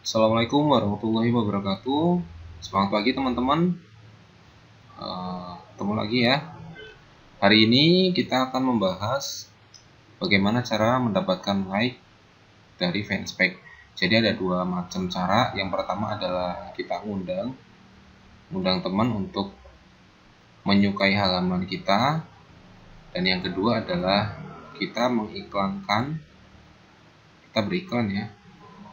Assalamualaikum warahmatullahi wabarakatuh. Semangat pagi teman-teman. Ketemu lagi ya. Hari ini kita akan membahas bagaimana cara mendapatkan like dari fanspage. Jadi ada dua macam cara. Yang pertama adalah kita undang teman untuk menyukai halaman kita. Dan yang kedua adalah kita mengiklankan, kita beriklan ya,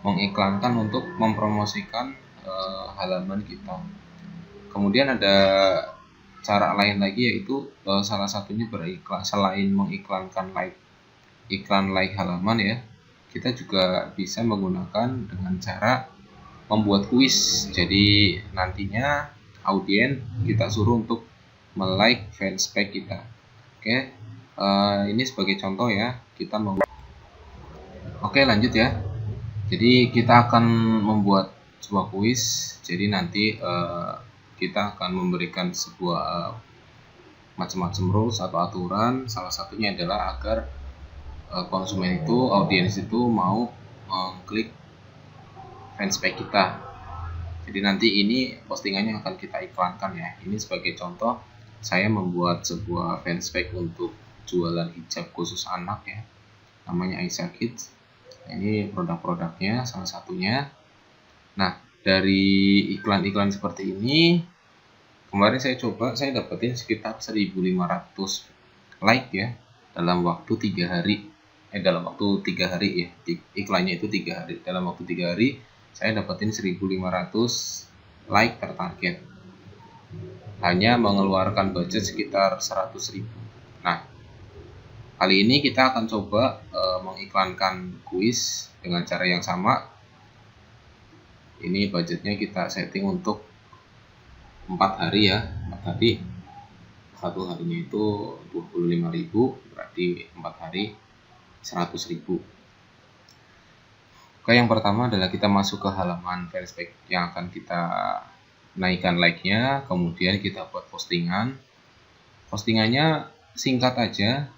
mengiklankan untuk mempromosikan halaman kita. Kemudian ada cara lain lagi, yaitu salah satunya beriklan. Selain mengiklankan iklan like halaman ya, kita juga bisa menggunakan dengan cara membuat kuis. Jadi nantinya audiens kita suruh untuk melike fanspage kita. Oke, ini sebagai contoh ya, kita Oke, lanjut ya. Jadi kita akan membuat sebuah kuis. Jadi nanti kita akan memberikan sebuah macam-macam rules atau aturan. Salah satunya adalah agar konsumen itu, audiens itu mau mengklik fanspage kita. Jadi nanti ini postingannya akan kita iklankan ya. Ini sebagai contoh, saya membuat sebuah fanspage untuk jualan hijab khusus anak ya. Namanya Aisyah Kids. Ini produk-produknya salah satunya. Nah, dari iklan-iklan seperti ini, kemarin saya dapetin sekitar 1.500 like ya dalam waktu 3 hari. Dalam waktu 3 hari ya, iklannya itu 3 hari. Dalam waktu 3 hari saya dapetin 1.500 like tertarget. Hanya mengeluarkan budget sekitar 100.000. Nah, kali ini kita akan coba mengiklankan kuis dengan cara yang sama. Ini budgetnya kita setting untuk 4 hari ya. 4 hari, satu harinya itu 25.000, berarti 4 hari 100.000. Oke, yang pertama adalah kita masuk ke halaman fanspage yang akan kita naikkan like-nya. Kemudian kita buat postingan. Postingannya singkat aja.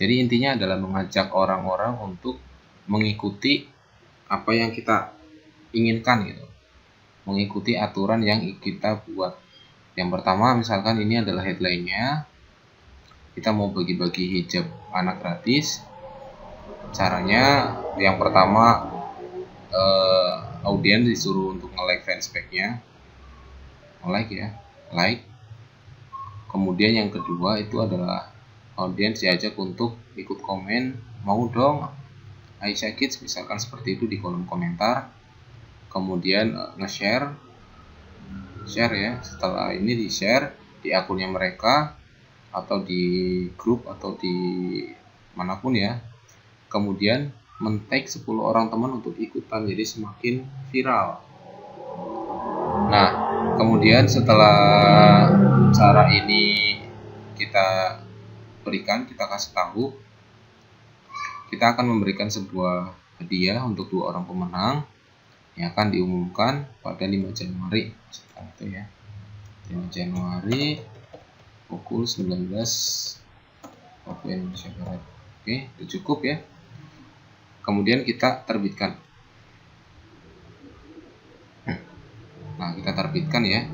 Jadi intinya adalah mengajak orang-orang untuk mengikuti apa yang kita inginkan gitu. Mengikuti aturan yang kita buat. Yang pertama, misalkan ini adalah headline-nya. Kita mau bagi-bagi hijab anak gratis. Caranya yang pertama, audiens disuruh untuk nge-like fanspage-nya. Nge-like ya, like. Kemudian yang kedua itu adalah audiens diajak untuk ikut komen, mau dong Aisyah Kids, misalkan seperti itu di kolom komentar. Kemudian nge-share ya. Setelah ini di-share di akunnya mereka atau di grup atau di manapun ya. Kemudian men-tag 10 orang teman untuk ikutan, jadi semakin viral. Nah, kemudian setelah cara ini kita berikan, kita kasih tahu, kita akan memberikan sebuah hadiah untuk 2 orang pemenang yang akan diumumkan pada 5 Januari. Itu ya, 5 Januari pukul 19 waktu Indonesia Barat. Oke, itu cukup ya. Kemudian kita terbitkan. Nah, kita terbitkan ya.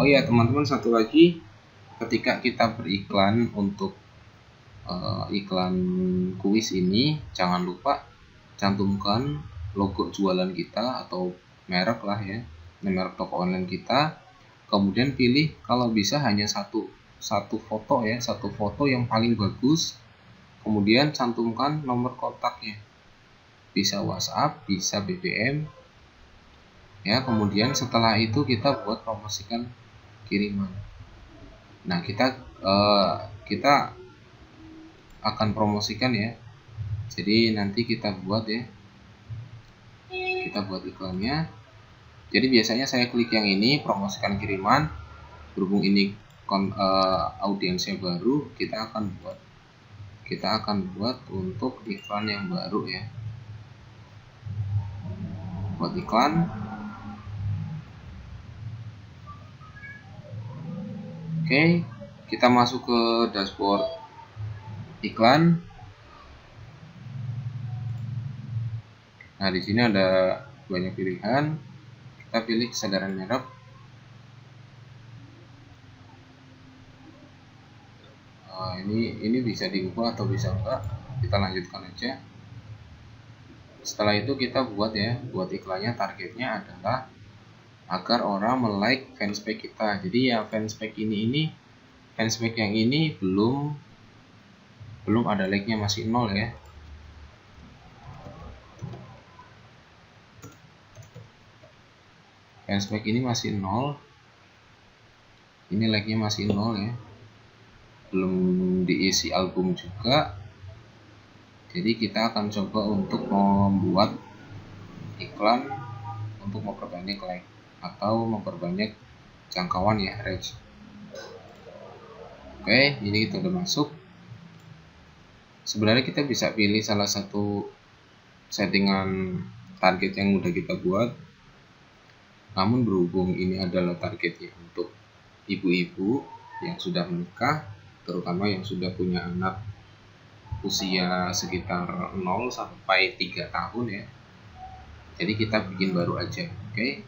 Oh ya teman-teman, satu lagi, ketika kita beriklan untuk iklan kuis ini, jangan lupa cantumkan logo jualan kita atau merek lah ya, merek toko online kita. Kemudian pilih kalau bisa hanya satu foto ya, satu foto yang paling bagus. Kemudian cantumkan nomor kontaknya, bisa WhatsApp, bisa BBM ya. Kemudian setelah itu kita buat promosikan kiriman. Nah, kita akan promosikan ya. Jadi nanti kita buat ya, kita buat iklannya. Jadi biasanya saya klik yang ini, promosikan kiriman. Berhubung ini audiensnya baru, kita akan buat untuk iklan yang baru ya. Buat iklan. Oke, kita masuk ke dashboard iklan. Nah, di sini ada banyak pilihan, kita pilih kesadaran merek. Ini bisa diubah atau bisa enggak, kita lanjutkan aja. Setelah itu kita buat iklannya. Targetnya adalah agar orang like fanspage kita. Jadi ya fanspage fanspage yang ini belum ada like-nya, masih 0 ya. Fanspage ini masih 0. Ini like-nya masih 0 ya. Belum diisi album juga. Jadi kita akan coba untuk membuat iklan untuk memperbanyak like atau memperbanyak jangkauan ya, reach. Oke, ini kita udah masuk. Sebenarnya kita bisa pilih salah satu settingan target yang udah kita buat. Namun berhubung ini adalah targetnya untuk ibu-ibu yang sudah menikah, terutama yang sudah punya anak usia sekitar 0 sampai 3 tahun ya. Jadi kita bikin baru aja. Oke.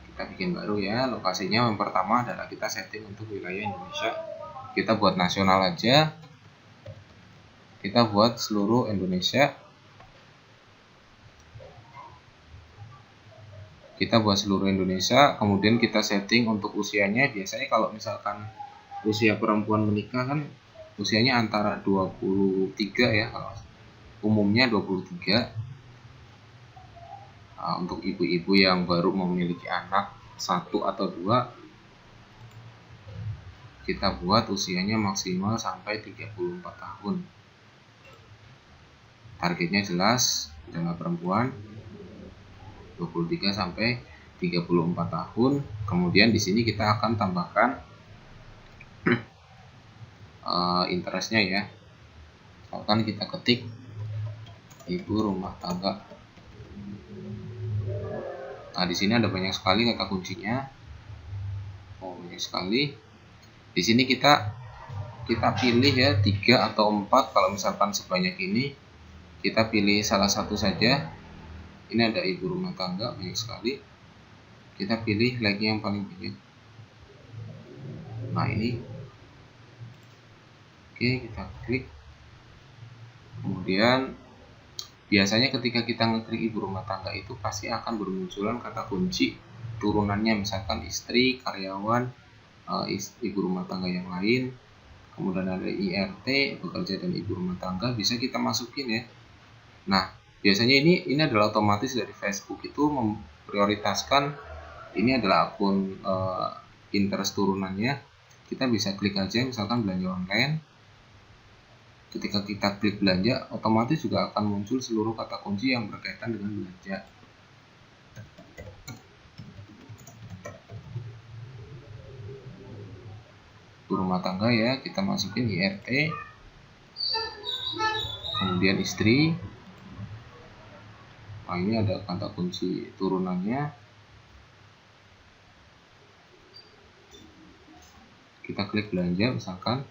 Kita bikin baru ya. Lokasinya yang pertama adalah kita setting untuk wilayah Indonesia. Kita buat nasional aja. Kita buat seluruh Indonesia. Kemudian kita setting untuk usianya. Biasanya kalau misalkan usia perempuan menikah kan usianya antara 23 ya, kalau umumnya 23. Untuk ibu-ibu yang baru memiliki anak 1 atau 2, kita buat usianya maksimal sampai 34 tahun. Targetnya jelas adalah perempuan 23 sampai 34 tahun. Kemudian di sini kita akan tambahkan interestnya ya. Misalkan kita ketik ibu rumah tangga. Nah, di sini ada banyak sekali kata kuncinya. Banyak sekali. Di sini kita pilih ya 3 atau 4. Kalau misalkan sebanyak ini, kita pilih salah satu saja. Ini ada ibu rumah tangga, banyak sekali. Kita pilih like-nya yang paling banyak. Nah, ini. Oke, kita klik. Kemudian biasanya ketika kita ngeklik ibu rumah tangga itu pasti akan bermunculan kata kunci turunannya, misalkan istri, karyawan, ibu rumah tangga yang lain. Kemudian ada IRT, bekerja dan ibu rumah tangga, bisa kita masukin ya. Nah, biasanya ini adalah otomatis dari Facebook itu memprioritaskan ini adalah akun interest turunannya. Kita bisa klik aja, misalkan belanja online. Ketika kita klik belanja, otomatis juga akan muncul seluruh kata kunci yang berkaitan dengan belanja. Rumah tangga ya, kita masukin IRT, kemudian istri. Nah, ini ada kata kunci turunannya. Kita klik belanja misalkan.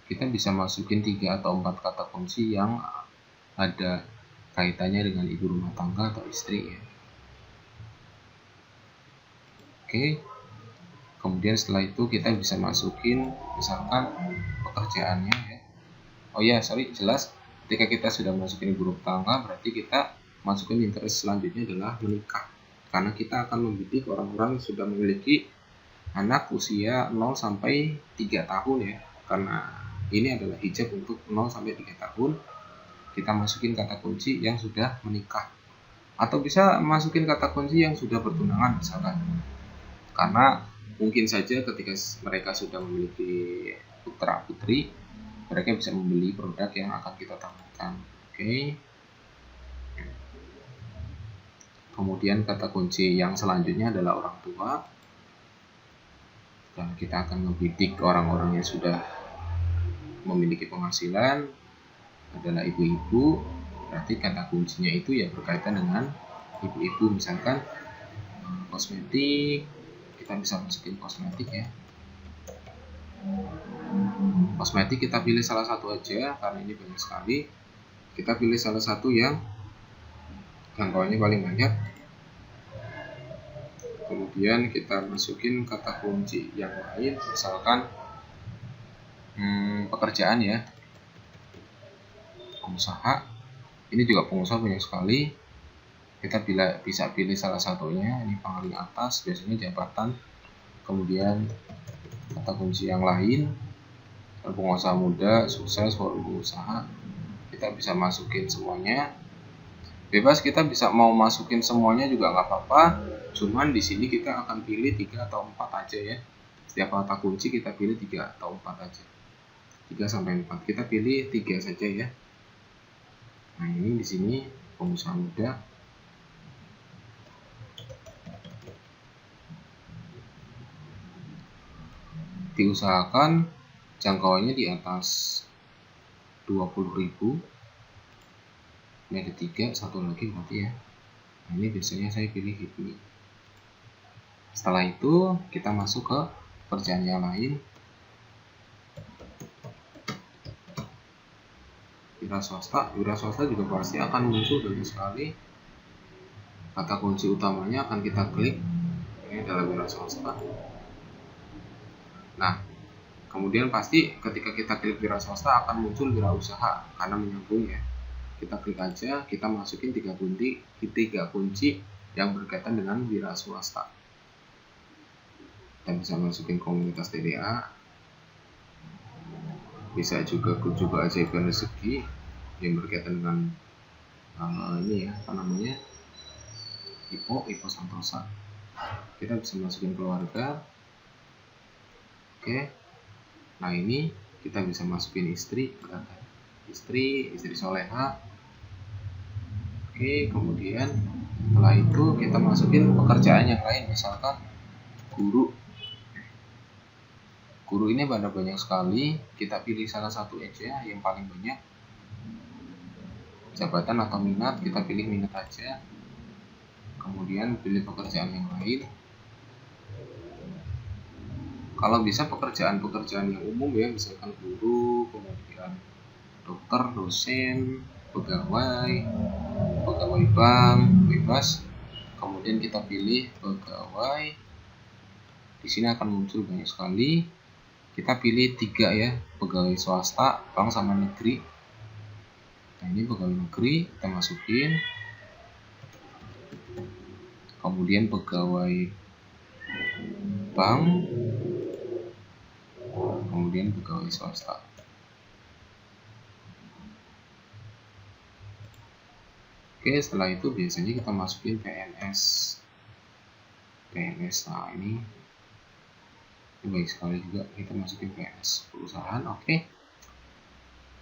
Kita bisa masukin 3 atau 4 kata kunci yang ada kaitannya dengan ibu rumah tangga atau istri ya. Oke. Kemudian setelah itu kita bisa masukin misalkan pekerjaannya ya. Oh ya, jelas ketika kita sudah masukin ibu rumah tangga, berarti kita masukin interest selanjutnya adalah menikah. Karena kita akan membidik orang-orang yang sudah memiliki anak usia 0 sampai 3 tahun ya. Karena ini adalah hijab untuk 0 sampai 3 tahun. Kita masukin kata kunci yang sudah menikah. Atau bisa masukin kata kunci yang sudah bertunangan misalkan. Karena mungkin saja ketika mereka sudah memiliki putra putri, mereka bisa membeli produk yang akan kita tawarkan. Oke. Kemudian kata kunci yang selanjutnya adalah orang tua. Dan kita akan membidik orang-orang yang sudah memiliki penghasilan, adalah ibu-ibu. Berarti kata kuncinya itu ya berkaitan dengan ibu-ibu, misalkan kosmetik. Kita bisa masukin kosmetik ya. Kosmetik kita pilih salah satu aja karena ini banyak sekali. Kita pilih salah satu yang jangkauannya paling banyak. Kemudian kita masukin kata kunci yang lain, misalkan pekerjaan ya, pengusaha. Ini juga pengusaha banyak sekali. Kita bisa pilih salah satunya. Ini paling atas biasanya jabatan, kemudian kata kunci yang lain, pengusaha muda, sukses, usaha. Kita bisa masukin semuanya. Bebas, kita bisa mau masukin semuanya juga nggak apa-apa. Cuman di sini kita akan pilih 3 atau 4 aja ya. Setiap kata kunci kita pilih 3 atau 4 aja. 3 sampai 4. Kita pilih 3 saja ya. Nah, ini di sini pengusaha muda. Diusahakan jangkauannya di atas 20.000. Ini ada 3, satu lagi berarti ya. Nah, ini biasanya saya pilih ini. Setelah itu kita masuk ke pekerjaan yang lain. Wira swasta juga pasti akan muncul banyak sekali. Kata kunci utamanya akan kita klik. Ini adalah wira swasta. Nah, kemudian pasti ketika kita klik wira swasta akan muncul wirausaha karena menyambung ya. Kita klik aja, kita masukin 3 kunci yang berkaitan dengan wira swasta. Kita bisa masukin komunitas TDA, bisa juga ajaib rezeki yang berkaitan dengan ini ya, apa namanya, IPO Santosa. Kita bisa masukin keluarga. Oke, nah ini kita bisa masukin istri soleha. Oke, kemudian setelah itu kita masukin pekerjaan yang lain, misalkan guru. Guru ini ada banyak sekali, kita pilih salah satu aja yang paling banyak. Jabatan atau minat, kita pilih minat aja. Kemudian pilih pekerjaan yang lain. Kalau bisa pekerjaan yang umum ya, misalkan guru, kemudian dokter, dosen, pegawai bank, bebas. Kemudian kita pilih pegawai. Di sini akan muncul banyak sekali. Kita pilih 3 ya, pegawai swasta, bank sama negeri. Nah, ini pegawai negeri kita masukin. Kemudian pegawai bank, kemudian pegawai swasta. Oke, setelah itu biasanya kita masukin PNS. Nah, ini baik sekali juga, kita masukin PNS perusahaan. Oke.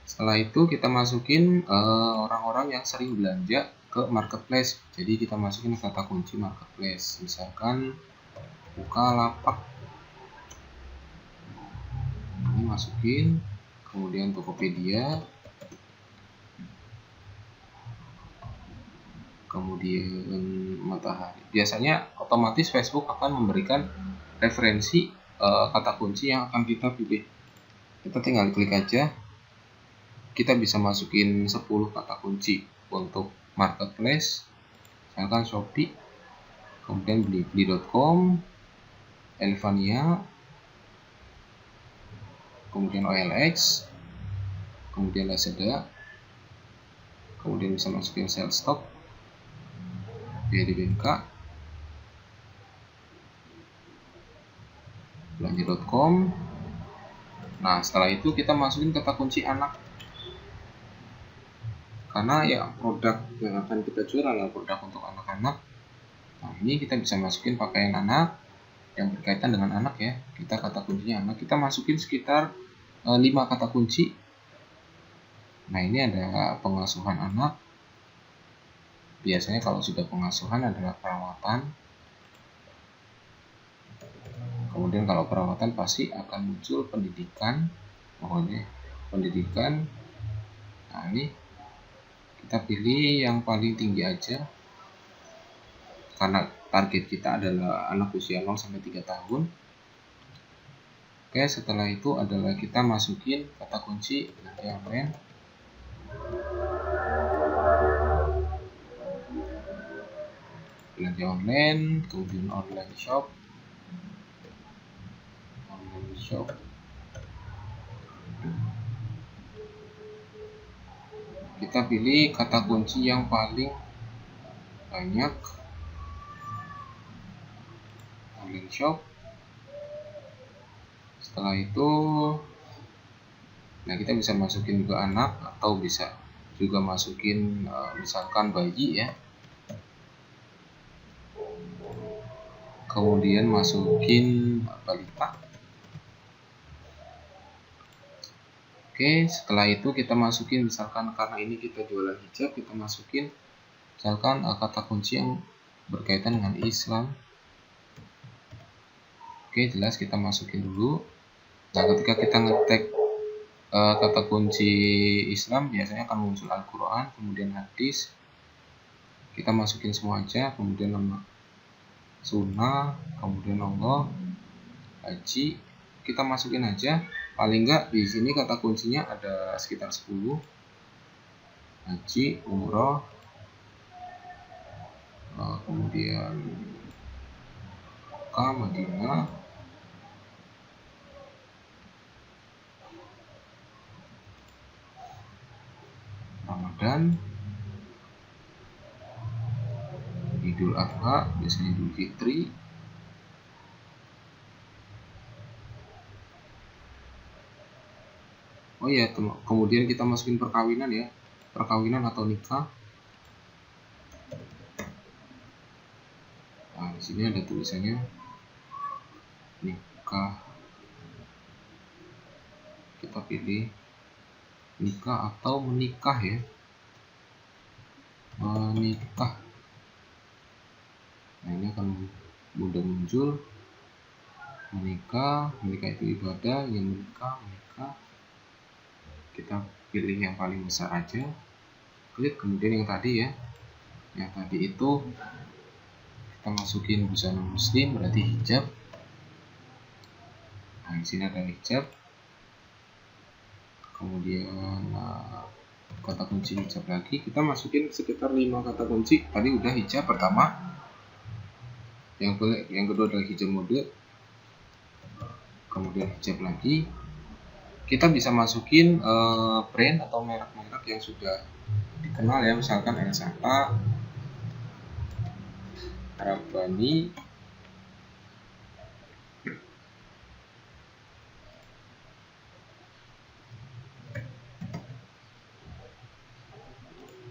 Setelah itu kita masukin orang-orang yang sering belanja ke marketplace. Jadi kita masukin kata kunci marketplace, misalkan Bukalapak. Ini masukin, kemudian Tokopedia, kemudian Matahari. Biasanya otomatis Facebook akan memberikan referensi kata kunci yang akan kita pilih. Kita tinggal klik aja. Kita bisa masukin 10 kata kunci untuk marketplace, misalkan Shopee, kemudian blibli.com, Elvania, kemudian OLX, kemudian Lazada, kemudian bisa masukin sales stock, BNK, belanja.com. Nah, setelah itu kita masukin kata kunci anak, karena ya produk yang akan kita jual adalah produk untuk anak-anak. Nah, ini kita bisa masukin pakaian anak yang berkaitan dengan anak ya. Kita kata kuncinya anak, kita masukin sekitar 5 kata kunci. Nah, ini ada pengasuhan anak. Biasanya kalau sudah pengasuhan adalah perawatan. Kemudian kalau perawatan pasti akan muncul pendidikan. Pokoknya pendidikan. Nah, ini kita pilih yang paling tinggi aja, karena target kita adalah anak usia 0-3 tahun. Oke, setelah itu adalah kita masukin kata kunci yang lain. belanja online, kemudian online shop, kita pilih kata kunci yang paling banyak, online shop. Setelah itu, nah kita bisa masukin juga anak atau bisa juga masukin misalkan bayi ya. Kemudian masukin balita. Oke, setelah itu kita masukin misalkan karena ini kita jualan hijab, kita masukin misalkan kata kunci yang berkaitan dengan Islam. Oke, jelas kita masukin dulu. Nah, ketika kita ngetek kata kunci Islam, biasanya akan muncul Al-Quran, kemudian hadis. Kita masukin semua aja, kemudian nama sunnah, kemudian Allah, haji, kita masukin aja. Paling enggak di sini kata kuncinya ada sekitar 10. Haji, umroh, kemudian Mekah, Madinah, Ramadan, Idul Adha, biasanya Idul Fitri, oh ya, kemudian kita masukin perkawinan ya, perkawinan atau nikah. Nah, di sini ada tulisannya nikah. Kita pilih nikah atau menikah ya, menikah. Nah, ini akan mudah muncul menikah. Menikah itu ibadah, yang menikah. Kita pilih yang paling besar aja, klik. Kemudian yang tadi ya, yang tadi itu kita masukin busana muslim, berarti hijab. Nah, di sini ada hijab. Kemudian kata kunci hijab lagi, kita masukin sekitar 5 kata kunci. Tadi udah hijab pertama, yang kedua adalah hijab mode, kemudian hijab lagi. Kita bisa masukin brand atau merek-merek yang sudah dikenal ya, misalkan Elsata, Rabbani,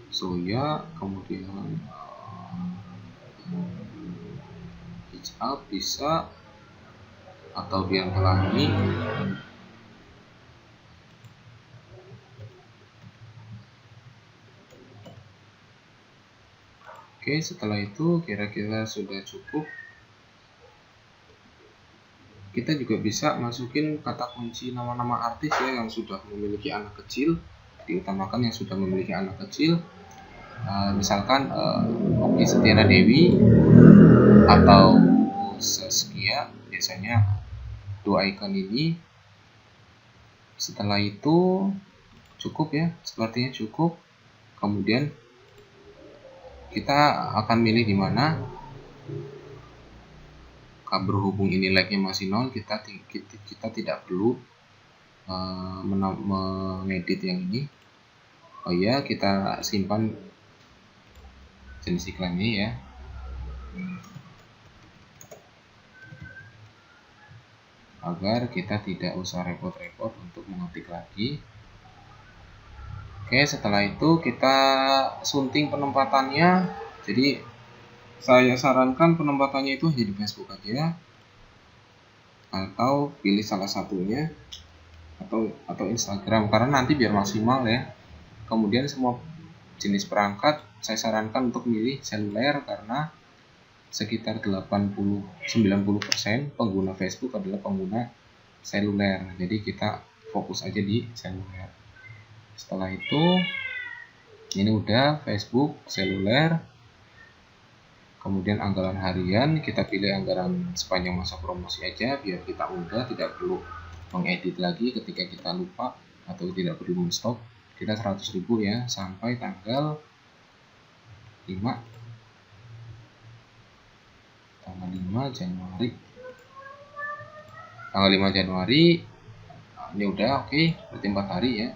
Zoya, kemudian hijab bisa, atau Dian Pelangi. Oke, setelah itu kira-kira sudah cukup. Kita juga bisa masukin kata kunci nama-nama artis ya yang sudah memiliki anak kecil, diutamakan yang sudah memiliki anak kecil. Misalkan Okky Setiana Dewi atau Zaskia, biasanya dua icon ini. Setelah itu cukup ya, sepertinya cukup. Kemudian kita akan milih di mana. Berhubung ini like-nya masih 0, kita tidak perlu mengedit yang ini. Oh ya, kita simpan jenis iklannya ya. Agar kita tidak usah repot-repot untuk mengetik lagi. Oke, setelah itu kita sunting penempatannya. Jadi saya sarankan penempatannya itu hanya di Facebook aja, atau pilih salah satunya, atau Instagram, karena nanti biar maksimal ya. Kemudian semua jenis perangkat saya sarankan untuk milih seluler, karena sekitar 80-90% pengguna Facebook adalah pengguna seluler. Jadi kita fokus aja di seluler. Setelah itu ini udah Facebook, seluler. Kemudian anggaran harian, kita pilih anggaran sepanjang masa promosi aja biar kita udah tidak perlu mengedit lagi ketika kita lupa atau tidak perlu men-stop. Kita 100.000 ya sampai tanggal 5 tanggal 5 Januari. Tanggal 5 Januari ini udah oke, berarti 4 hari ya.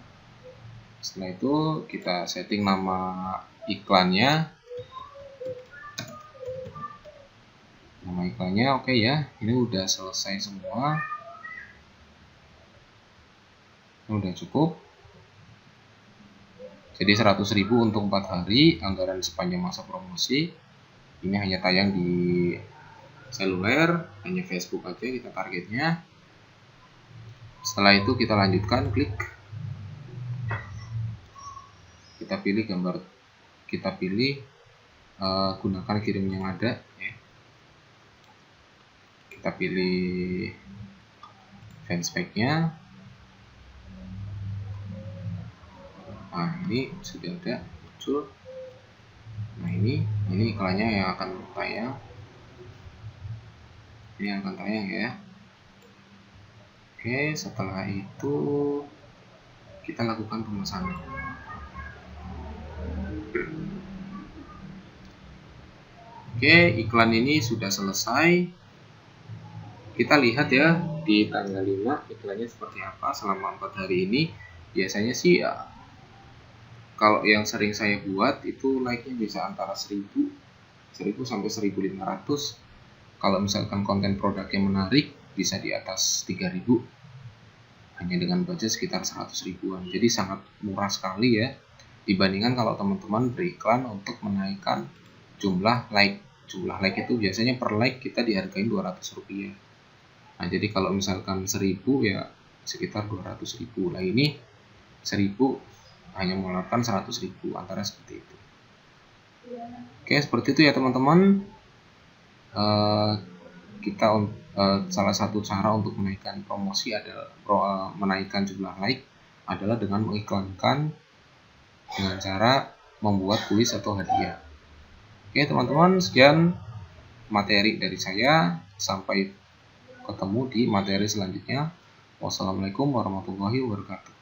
Setelah itu kita setting nama iklannya. Nama iklannya oke ya. Ini udah selesai semua. Ini udah cukup. Jadi 100.000 untuk 4 hari anggaran sepanjang masa promosi. Ini hanya tayang di seluler, hanya Facebook aja kita targetnya. Setelah itu kita lanjutkan, klik. Kita pilih gambar, kita pilih gunakan kirim yang ada ya. Kita pilih fanspage-nya. Nah, ini sudah ada muncul. Nah, ini iklannya yang akan tayang. Ini yang akan tayang ya. Oke, setelah itu kita lakukan pemesanan. Oke, iklan ini sudah selesai. Kita lihat ya di tanggal 5 iklannya seperti apa selama 4 hari ini. Biasanya sih ya, kalau yang sering saya buat itu like-nya bisa antara 1000 sampai 1500. Kalau misalkan konten produknya menarik bisa di atas 3000, hanya dengan budget sekitar 100 ribuan. Jadi sangat murah sekali ya dibandingkan kalau teman-teman beriklan untuk menaikkan jumlah like. Jumlah like itu biasanya per like kita dihargain 200 rupiah. Nah, jadi kalau misalkan 1000 ya sekitar 200 ribu. Nah, ini 1000 hanya mengeluarkan 100 ribu, antara seperti itu. Oke, seperti itu ya teman-teman. Salah satu cara untuk menaikkan promosi adalah menaikkan jumlah like adalah dengan mengiklankan dengan cara membuat kuis atau hadiah. Oke teman-teman, sekian materi dari saya. Sampai ketemu di materi selanjutnya. Wassalamualaikum warahmatullahi wabarakatuh.